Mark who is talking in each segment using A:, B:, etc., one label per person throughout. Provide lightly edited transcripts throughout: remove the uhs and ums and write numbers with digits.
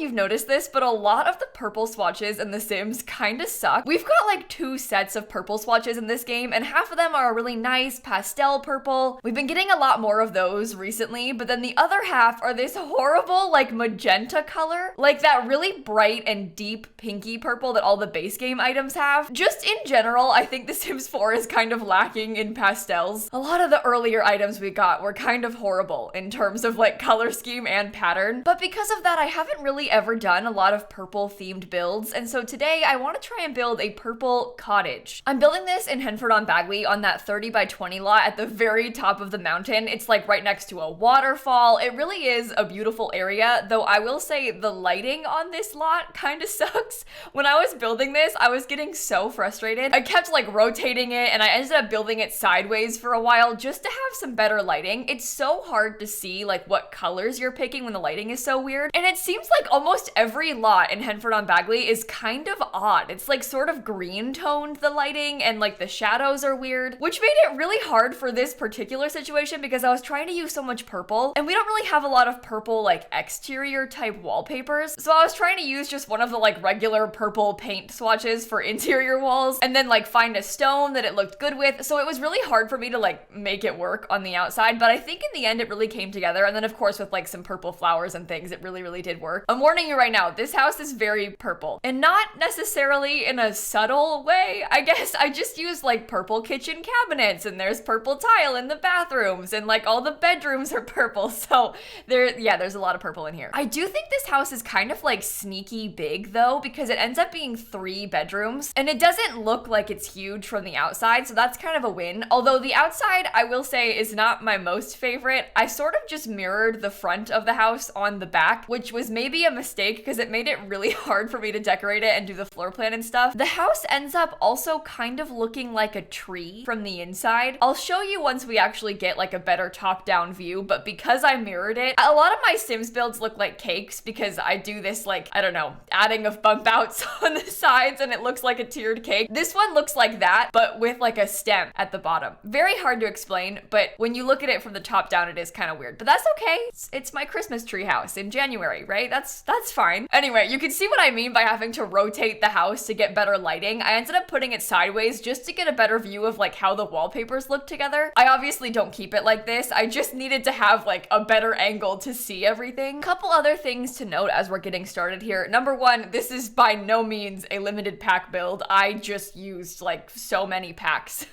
A: you've noticed this, but a lot of the purple swatches in The Sims kind of suck. We've got like 2 sets of purple swatches in this game, and half of them are a really nice pastel purple. We've been getting a lot more of those recently, but then the other half are this horrible like magenta color, like that really bright and deep pinky purple that all the base game items have. Just in general, I think The Sims 4 is kind of lacking in pastels. A lot of the earlier items we got were kind of horrible in terms of like color scheme and pattern, but because of that, I haven't really ever done a lot of purple themed builds, and so today I want to try and build a purple cottage. I'm building this in Henford-on-Bagley on that 30 by 20 lot at the very top of the mountain. It's like right next to a waterfall. It really is a beautiful area, though I will say the lighting on this lot kind of sucks. When I was building this, I was getting so frustrated. I kept like rotating it, and I ended up building it sideways for a while just to have some better lighting. It's so hard to see like what colors you're picking when the lighting is so weird, and it seems like almost every lot in Henford-on-Bagley is kind of odd. It's like sort of green toned, the lighting, and like the shadows are weird, which made it really hard for this particular situation because I was trying to use so much purple, and we don't really have a lot of purple like exterior type wallpapers, so I was trying to use just one of the like regular purple paint swatches for interior walls and then like find a stone that it looked good with, so it was really hard for me to like make it work on the outside, but I think in the end it really came together, and then of course with like some purple flowers and things, it really did work. I'm warning you right now, this house is very purple, and not necessarily in a subtle way. I guess I just used like purple kitchen cabinets, and there's purple tile in the bathrooms, and like all the bedrooms are purple, so there's a lot of purple in here. I do think this house is kind of like sneaky big though, because it ends up being 3 bedrooms, and it doesn't look like it's huge from the outside, so that's kind of a win. Although the outside, I will say, is not my most favorite. I sort of just mirrored the front of the house on the back, which was maybe a mistake because it made it really hard for me to decorate it and do the floor plan and stuff. The house ends up also kind of looking like a tree from the inside. I'll show you once we actually get like a better top-down view, but because I mirrored it, a lot of my Sims builds look like cakes because I do this like, I don't know, adding of bump outs on the sides, and it looks like a tiered cake. This one looks like that, but with like a stem at the bottom. Very hard to explain, but when you look at it from the top down, it is kind of weird, but that's okay. It's my Christmas tree house in January, right? That's fine. Anyway, you can see what I mean by having to rotate the house to get better lighting. I ended up putting it sideways just to get a better view of like how the wallpapers look together. I obviously don't keep it like this. I just needed to have like a better angle to see everything. Couple other things to note as we're getting started here. Number one, this is by no means a limited pack build. I just used like so many packs,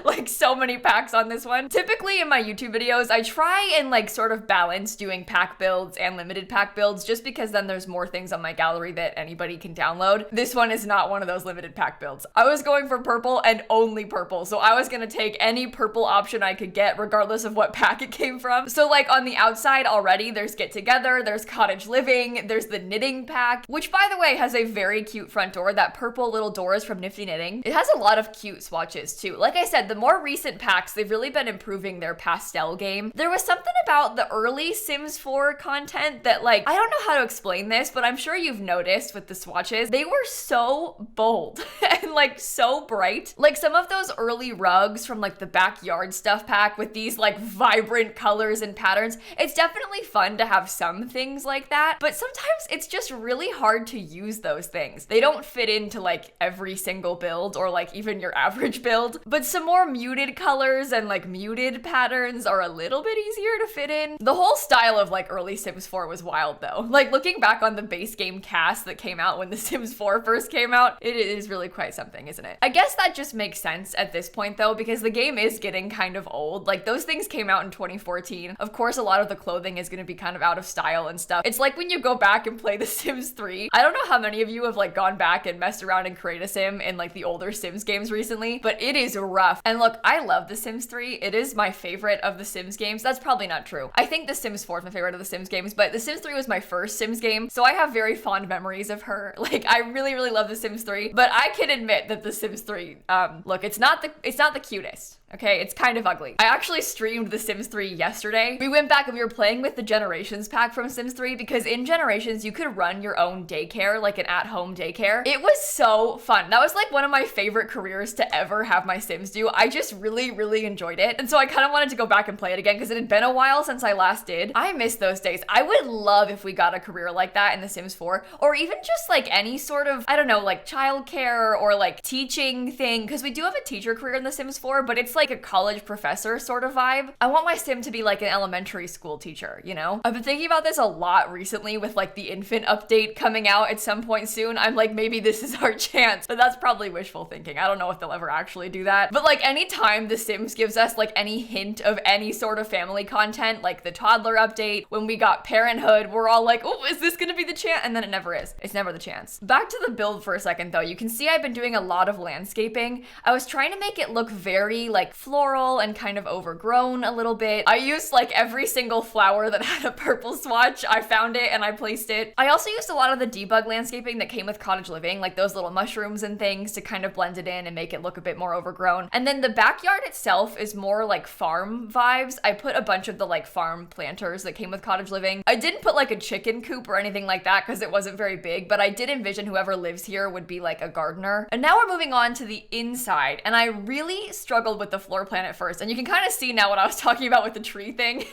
A: like so many packs on this one. Typically in my YouTube videos, I try and like sort of balance doing pack builds and limited pack builds just because then there's more things on my gallery that anybody can download. This one is not one of those limited pack builds. I was going for purple and only purple, so I was gonna take any purple option I could get regardless of what pack it came from. So like on the outside already, there's Get Together, there's Cottage Living, there's the Knitting pack, which by the way has a very cute front door. That purple little door is from Nifty Knitting. It has a lot of cute swatches too. Like I said, the more recent packs, they've really been improving their pastel game. There was something about the early Sims 4 content that like, I don't know how to explain this, but I'm sure you've noticed with the swatches, they were so bold and like so bright. Like some of those early rugs from like the backyard stuff pack with these like vibrant colors and patterns, it's definitely fun to have some things like that, but sometimes it's just really hard to use those things. They don't fit into like every single build or like even your average build, but some more muted colors and like muted patterns are a little bit easier to fit in. The whole style of like early Sims 4 was wild though. Like looking back on the base game cast that came out when The Sims 4 first came out, it is really quite something, isn't it? I guess that just makes sense at this point though, because the game is getting kind of old. Like those things came out in 2014. Of course, a lot of the clothing is going to be kind of out of style and stuff. It's like when you go back and play The Sims 3. I don't know how many of you have like gone back and messed around and create a sim in like the older Sims games recently, but it is rough. And look, I love The Sims 3. It is my favorite of the Sims games. That's probably not true. I think The Sims 4 is my favorite of the Sims games, but The Sims 3 was my first Sims game, so I have very fond memories of her. Like I really love The Sims 3, but I can admit that The Sims 3, look, it's not the cutest. Okay, it's kind of ugly. I actually streamed The Sims 3 yesterday. We went back and we were playing with the Generations pack from Sims 3 because in Generations, you could run your own daycare, like an at-home daycare. It was so fun. That was like one of my favorite careers to ever have my Sims do. I just really, really enjoyed it. And so I kind of wanted to go back and play it again because it had been a while since I last did. I miss those days. I would love if we got a career like that in The Sims 4, or even just like any sort of, I don't know, like childcare or like teaching thing, because we do have a teacher career in The Sims 4, but it's like a college professor sort of vibe. I want my sim to be like an elementary school teacher, you know? I've been thinking about this a lot recently with like the infant update coming out at some point soon. I'm like, maybe this is our chance, but that's probably wishful thinking. I don't know if they'll ever actually do that. But like anytime The Sims gives us like any hint of any sort of family content, like the toddler update, when we got parenthood, we're all like, oh, is this gonna be the chance? And then it never is. It's never the chance. Back to the build for a second though. You can see I've been doing a lot of landscaping. I was trying to make it look very like floral and kind of overgrown a little bit. I used like every single flower that had a purple swatch. I found it and I placed it. I also used a lot of the debug landscaping that came with cottage living, like those little mushrooms and things to kind of blend it in and make it look a bit more overgrown. And then the backyard itself is more like farm vibes. I put a bunch of the like farm planters that came with cottage living. I didn't put like a chicken coop or anything like that because it wasn't very big, but I did envision whoever lives here would be like a gardener. And now we're moving on to the inside, and I really struggled with the floor plan at first. And you can kind of see now what I was talking about with the tree thing.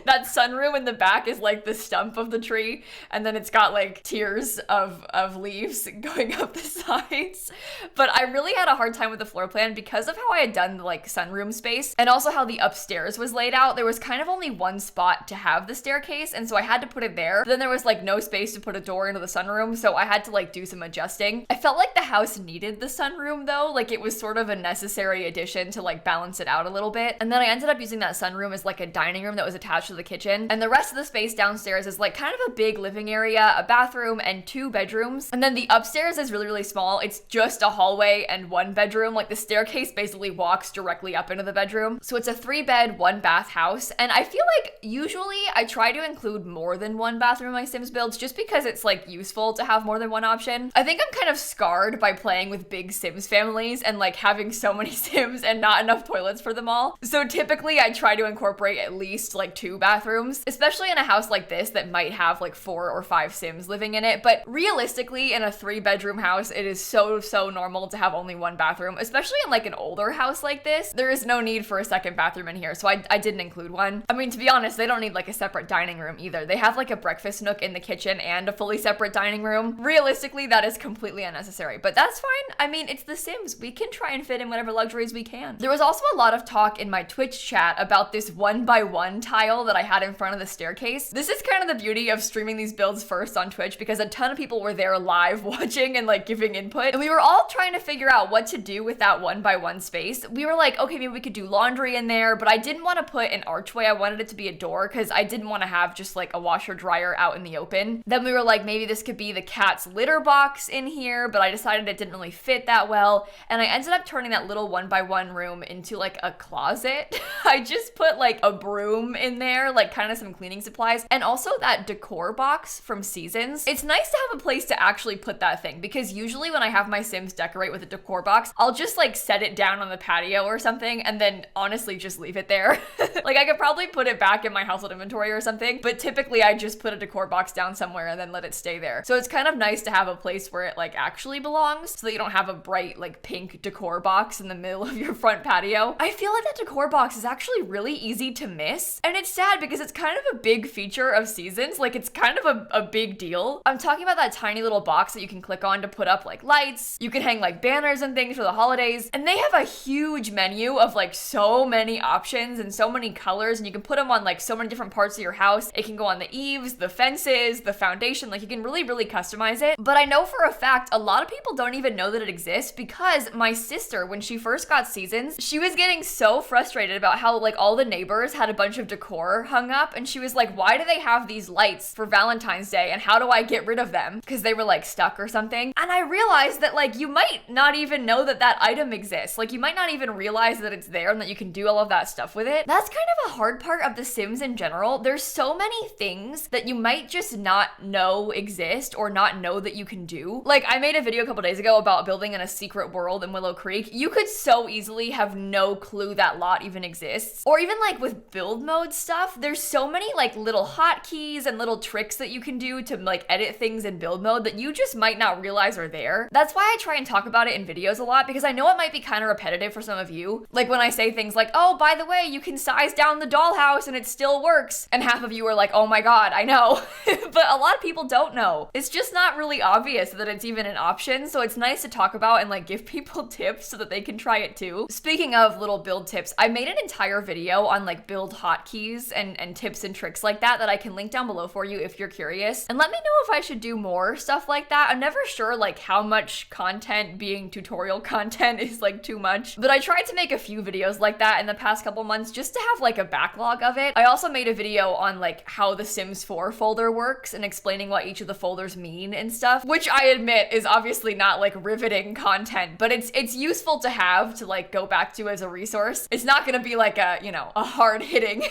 A: That sunroom in the back is like the stump of the tree, and then it's got like tiers of leaves going up the sides. But I really had a hard time with the floor plan because of how I had done the like sunroom space, and also how the upstairs was laid out. There was kind of only one spot to have the staircase, and so I had to put it there. But then there was like no space to put a door into the sunroom, so I had to like do some adjusting. I felt like the house needed the sunroom though, like it was sort of a necessary addition to like balance it out a little bit. And then I ended up using that sunroom as like a dining room that was attached to the kitchen. And the rest of the space downstairs is like kind of a big living area, a bathroom, and 2 bedrooms. And then the upstairs is really, really small. It's just a hallway and 1 bedroom. Like the staircase basically walks directly up into the bedroom. So it's a 3-bed, 1-bath house. And I feel like usually I try to include more than 1 bathroom in my Sims builds just because it's like useful to have more than 1 option. I think I'm kind of scarred by playing with big Sims families and like having so many Sims and not enough toilets for them all. So typically I try to incorporate at least like 2 bathrooms, especially in a house like this that might have like 4 or 5 Sims living in it. But realistically, in a 3-bedroom house, it is so normal to have only 1 bathroom, especially in like an older house like this. There is no need for a 2nd bathroom in here, so I didn't include one. I mean, to be honest, they don't need like a separate dining room either. They have like a breakfast nook in the kitchen and a fully separate dining room. Realistically, that is completely unnecessary, but that's fine. I mean, it's The Sims. We can try and fit in whatever luxuries we can. There was also a lot of talk in my Twitch chat about this 1x1 tile that I had in front of the staircase. This is kind of the beauty of streaming these builds first on Twitch, because a ton of people were there live watching and like giving input, and we were all trying to figure out what to do with that 1x1 space. We were like, okay, maybe we could do laundry in there, but I didn't want to put an archway. I wanted it to be a door because I didn't want to have just like a washer dryer out in the open. Then we were like, maybe this could be the cat's litter box in here, but I decided it didn't really fit that well, and I ended up turning that little 1x1 room into like a closet. I just put like a broom in there, like kind of some cleaning supplies, and also that decor box from Seasons. It's nice to have a place to actually put that thing, because usually when I have my Sims decorate with a decor box, I'll just like set it down on the patio or something and then honestly just leave it there. Like I could probably put it back in my household inventory or something, but typically I just put a decor box down somewhere and then let it stay there. So it's kind of nice to have a place where it like actually belongs, so that you don't have a bright like pink decor box in the middle of your front patio. I feel like that decor box is actually really easy to miss, and it's sad because it's kind of a big feature of Seasons. Like it's kind of a big deal. I'm talking about that tiny little box that you can click on to put up like lights. You can hang like banners and things for the holidays, and they have a huge menu of like so many options and so many colors, and you can put them on like so many different parts of your house. It can go on the eaves, the fences, the foundation. Like you can really customize it. But I know for a fact a lot of people don't even know that it exists, because my sister, when she first got Seasons, she was getting so frustrated about how like all the neighbors had a bunch of decor hung up, and she was like, why do they have these lights for Valentine's Day, and how do I get rid of them? Because they were like stuck or something. And I realized that like you might not even know that that item exists. Like you might not even realize that it's there and that you can do all of that stuff with it. That's kind of a hard part of The Sims in general. There's so many things that you might just not know exist or not know that you can do. Like I made a video a couple days ago about building in a secret world in Willow Creek. You could so easily have no clue that lot even exists. Or even like with build mode stuff, there's so many like little hotkeys and little tricks that you can do to like edit things in build mode that you just might not realize are there. That's why I try and talk about it in videos a lot, because I know it might be kind of repetitive for some of you. Like when I say things like, oh, by the way, you can size down the dollhouse and it still works. And half of you are like, oh my God, I know. But a lot of people don't know. It's just not really obvious that it's even an option. So it's nice to talk about and like give people tips so that they can try it too. Speaking of little build tips, I made an entire video on like build hotkeys and tips and tricks like that I can link down below for you if you're curious. And let me know if I should do more stuff like that. I'm never sure like how much content being tutorial content is like too much, but I tried to make a few videos like that in the past couple months just to have like a backlog of it. I also made a video on like how the Sims 4 folder works and explaining what each of the folders mean and stuff, which I admit is obviously not like riveting content, but it's useful to have to like go back to as a resource. It's not gonna be like a, you know, a hard-hitting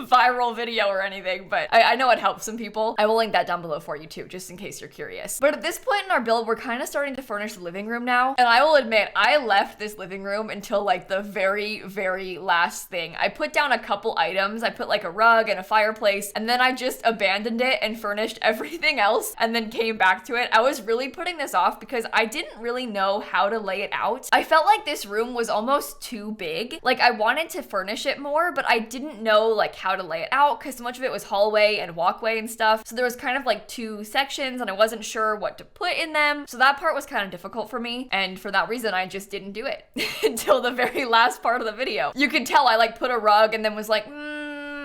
A: viral video or anything, but I know it helps some people. I will link that down below for you too, just in case you're curious. But at this point in our build, we're kind of starting to furnish the living room now, and I will admit, I left this living room until like the very, very last thing. I put down a couple items. I put like a rug and a fireplace, and then I just abandoned it and furnished everything else and then came back to it. I was really putting this off because I didn't really know how to lay it out. I felt like this room was almost too big. Like I wanted to furnish it more, but I didn't know like how to lay it out because so much of it was hallway and walkway and stuff. So there was kind of like two sections and I wasn't sure what to put in them. So that part was kind of difficult for me. And for that reason, I just didn't do it until the very last part of the video. You can tell I like put a rug and then was like,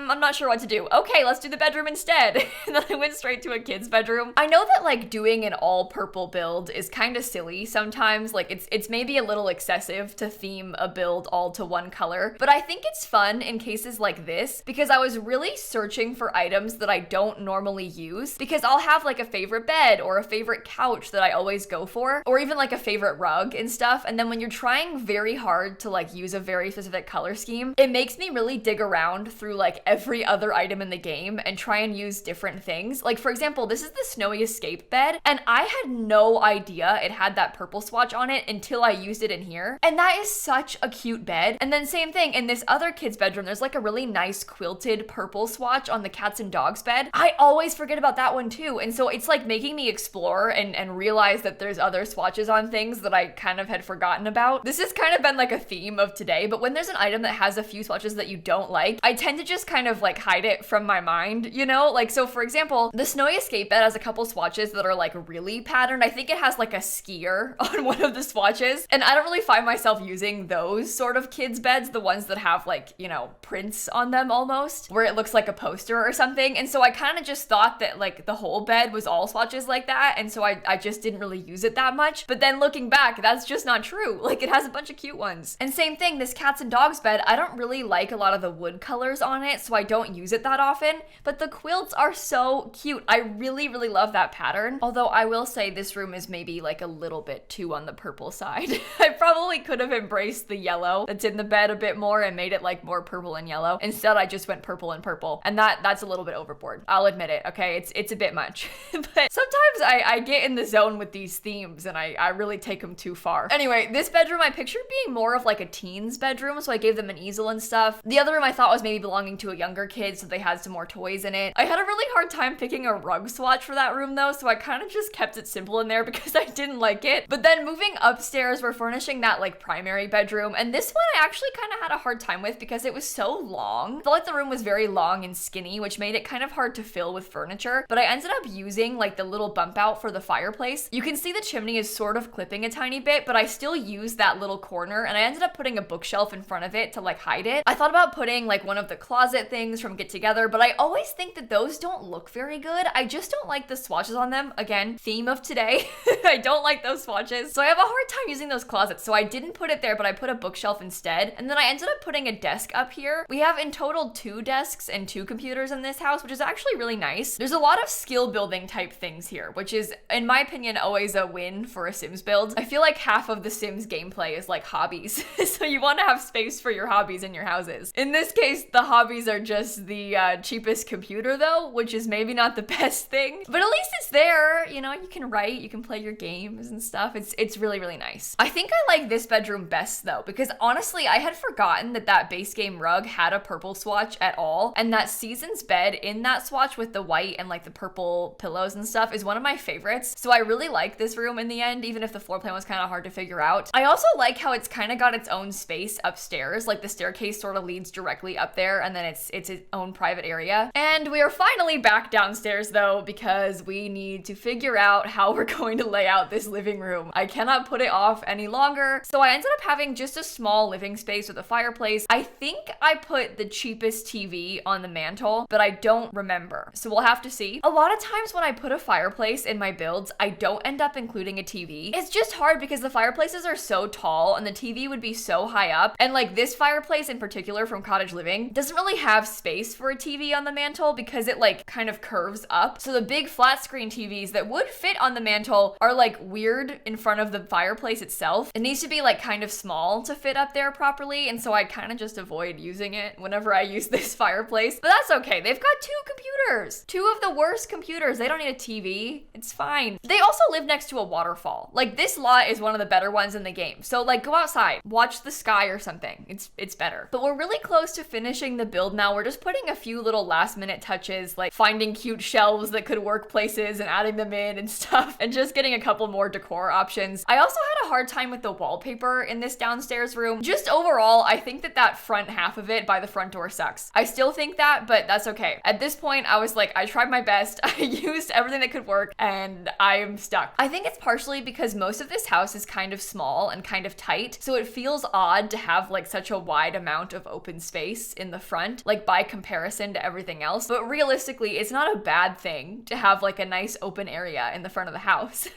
A: I'm not sure what to do. Okay, let's do the bedroom instead. And then I went straight to a kid's bedroom. I know that like doing an all purple build is kind of silly sometimes. Like it's maybe a little excessive to theme a build all to one color, but I think it's fun in cases like this because I was really searching for items that I don't normally use, because I'll have like a favorite bed or a favorite couch that I always go for, or even like a favorite rug and stuff. And then when you're trying very hard to like use a very specific color scheme, it makes me really dig around through like every other item in the game and try and use different things. Like for example, this is the Snowy Escape bed, and I had no idea it had that purple swatch on it until I used it in here. And that is such a cute bed. And then same thing in this other kid's bedroom, there's like a really nice quilted purple swatch on the cats and dogs bed. I always forget about that one too. And so it's like making me explore and realize that there's other swatches on things that I kind of had forgotten about. This has kind of been like a theme of today, but when there's an item that has a few swatches that you don't like, I tend to just kind of like hide it from my mind, you know? Like, so for example, the Snowy Escape bed has a couple swatches that are like really patterned. I think it has like a skier on one of the swatches, and I don't really find myself using those sort of kids beds, the ones that have like, you know, prints on them almost, where it looks like a poster or something. And so I kind of just thought that like the whole bed was all swatches like that, and so I just didn't really use it that much. But then looking back, that's just not true. Like it has a bunch of cute ones. And same thing, this cats and dogs bed, I don't really like a lot of the wood colors on it, so I don't use it that often, but the quilts are so cute. I really, really love that pattern. Although I will say this room is maybe like a little bit too on the purple side. I probably could have embraced the yellow that's in the bed a bit more and made it like more purple and yellow. Instead, I just went purple and purple, and that's a little bit overboard. I'll admit it, okay? It's a bit much. But sometimes I get in the zone with these themes and I really take them too far. Anyway, this bedroom I pictured being more of like a teen's bedroom, so I gave them an easel and stuff. The other room I thought was maybe belonging to a younger kid, so they had some more toys in it. I had a really hard time picking a rug swatch for that room though, so I kind of just kept it simple in there because I didn't like it. But then moving upstairs, we're furnishing that like primary bedroom, and this one I actually kind of had a hard time with because it was so long. I felt like the room was very long and skinny, which made it kind of hard to fill with furniture, but I ended up using like the little bump out for the fireplace. You can see the chimney is sort of clipping a tiny bit, but I still used that little corner, and I ended up putting a bookshelf in front of it to like hide it. I thought about putting like one of the closet things from Get Together, but I always think that those don't look very good. I just don't like the swatches on them. Again, theme of today. I don't like those swatches. So I have a hard time using those closets. So I didn't put it there, but I put a bookshelf instead. And then I ended up putting a desk up here. We have in total 2 desks and 2 computers in this house, which is actually really nice. There's a lot of skill building type things here, which is, in my opinion, always a win for a Sims build. I feel like half of the Sims gameplay is like hobbies. So you want to have space for your hobbies in your houses. In this case, the hobbies are just the cheapest computer though, which is maybe not the best thing, but at least it's there. You know, you can write, you can play your games and stuff. It's really, really nice. I think I like this bedroom best though, because honestly, I had forgotten that base game rug had a purple swatch at all, and that Season's bed in that swatch with the white and like the purple pillows and stuff is one of my favorites. So I really like this room in the end, even if the floor plan was kind of hard to figure out. I also like how it's kind of got its own space upstairs, like the staircase sort of leads directly up there, and then it's its own private area. And we are finally back downstairs though, because we need to figure out how we're going to lay out this living room. I cannot put it off any longer. So I ended up having just a small living space with a fireplace. I think I put the cheapest TV on the mantle, but I don't remember. So we'll have to see. A lot of times when I put a fireplace in my builds, I don't end up including a TV. It's just hard because the fireplaces are so tall and the TV would be so high up. And like this fireplace in particular from Cottage Living doesn't really have space for a TV on the mantle because it like kind of curves up. So the big flat screen TVs that would fit on the mantle are like weird in front of the fireplace itself. It needs to be like kind of small to fit up there properly. And so I kind of just avoid using it whenever I use this fireplace, but that's okay. They've got two computers, two of the worst computers. They don't need a TV. It's fine. They also live next to a waterfall. Like this lot is one of the better ones in the game. So like go outside, watch the sky or something. It's better. But we're really close to finishing the build now. We're just putting a few little last minute touches, like finding cute shelves that could work places and adding them in and stuff, and just getting a couple more decor options. I also had a hard time with the wallpaper in this downstairs room. Just overall, I think that front half of it by the front door sucks. I still think that, but that's okay. At this point, I was like, I tried my best. I used everything that could work and I'm stuck. I think it's partially because most of this house is kind of small and kind of tight. So it feels odd to have like such a wide amount of open space in the front, like by comparison to everything else. But realistically, it's not a bad thing to have like a nice open area in the front of the house.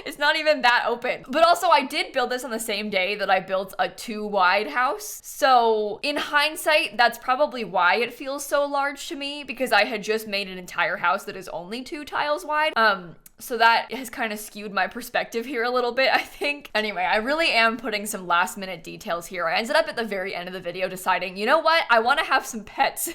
A: It's not even that open. But also I did build this on the same day that I built a too wide house. So in hindsight, that's probably why it feels so large to me, because I had just made an entire house that is only 2 tiles wide. So that has kind of skewed my perspective here a little bit, I think. Anyway, I really am putting some last minute details here. I ended up at the very end of the video deciding, you know what? I want to have some pets.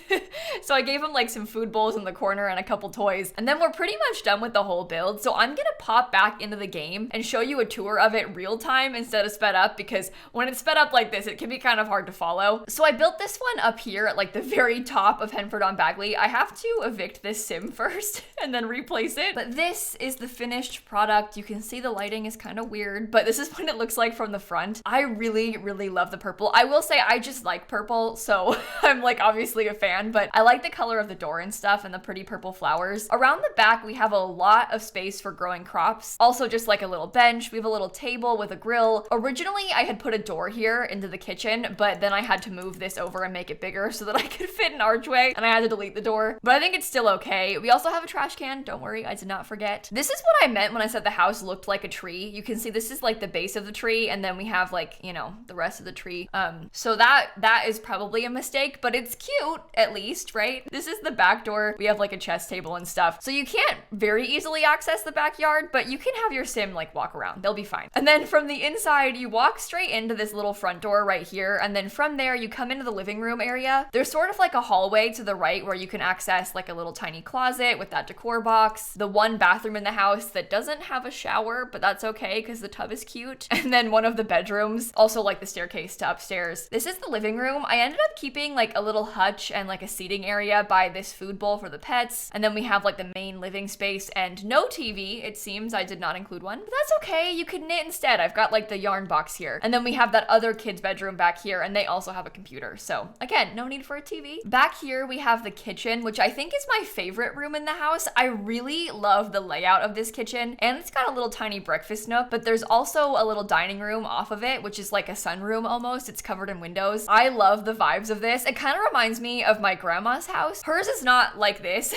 A: So I gave him like some food bowls in the corner and a couple toys. And then we're pretty much done with the whole build. So I'm gonna pop back into the game and show you a tour of it real time instead of sped up, because when it's sped up like this, it can be kind of hard to follow. So I built this one up here at like the very top of Henford on Bagley. I have to evict this sim first and then replace it. But this is the finished product. You can see the lighting is kind of weird, but this is what it looks like from the front. I really, really love the purple. I will say I just like purple, so I'm like obviously a fan, but I like the color of the door and stuff and the pretty purple flowers. Around the back, we have a lot of space for growing crops. Also just like a little bench. We have a little table with a grill. Originally, I had put a door here into the kitchen, but then I had to move this over and make it bigger so that I could fit an archway, and I had to delete the door, but I think it's still okay. We also have a trash can. Don't worry, I did not forget. This is what I meant when I said the house looked like a tree. You can see this is like the base of the tree, and then we have like, you know, the rest of the tree. So that is probably a mistake, but it's cute at least, right? This is the back door. We have like a chess table and stuff. So you can't very easily access the backyard, but you can have your sim like walk around. They'll be fine. And then from the inside, you walk straight into this little front door right here. And then from there, you come into the living room area. There's sort of like a hallway to the right where you can access like a little tiny closet with that decor box. The one bathroom in the house that doesn't have a shower, but that's okay because the tub is cute. And then one of the bedrooms, also like the staircase to upstairs. This is the living room. I ended up keeping like a little hutch and like a seating area by this food bowl for the pets. And then we have like the main living space and no TV. It seems I did not include one, but that's okay. You could knit instead. I've got like the yarn box here. And then we have that other kid's bedroom back here, and they also have a computer. So again, no need for a TV. Back here, we have the kitchen, which I think is my favorite room in the house. I really love the layout of this kitchen, and it's got a little tiny breakfast nook, but there's also a little dining room off of it, which is like a sunroom almost. It's covered in windows. I love the vibes of this. It kind of reminds me of my grandma's house. Hers is not like this.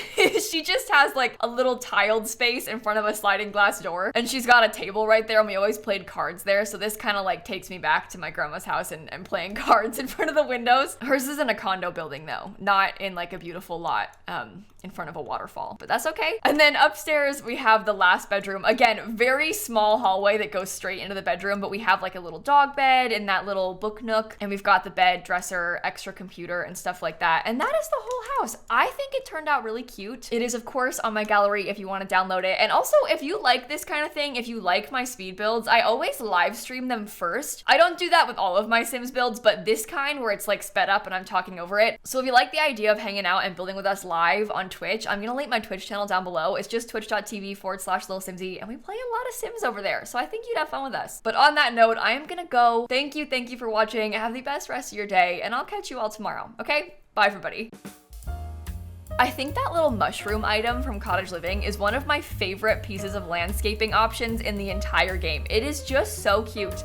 A: She just has like a little tiled space in front of a sliding glass door, and she's got a table right there, and we always played cards there. So this kind of like takes me back to my grandma's house and playing cards in front of the windows. Hers is in a condo building though, not in like a beautiful lot in front of a waterfall, but that's okay. And then upstairs we have have the last bedroom. Again, very small hallway that goes straight into the bedroom, but we have like a little dog bed and that little book nook, and we've got the bed, dresser, extra computer, and stuff like that. And that is the whole house. I think it turned out really cute. It is, of course, on my gallery if you want to download it. And also, if you like this kind of thing, if you like my speed builds, I always live stream them first. I don't do that with all of my Sims builds, but this kind where it's like sped up and I'm talking over it. So if you like the idea of hanging out and building with us live on Twitch, I'm gonna link my Twitch channel down below. It's just twitch.tv/lilsimsie, and we play a lot of Sims over there. So I think you'd have fun with us. But on that note, I am gonna go. Thank you for watching. Have the best rest of your day, and I'll catch you all tomorrow. Okay? Bye, everybody. I think that little mushroom item from Cottage Living is one of my favorite pieces of landscaping options in the entire game. It is just so cute.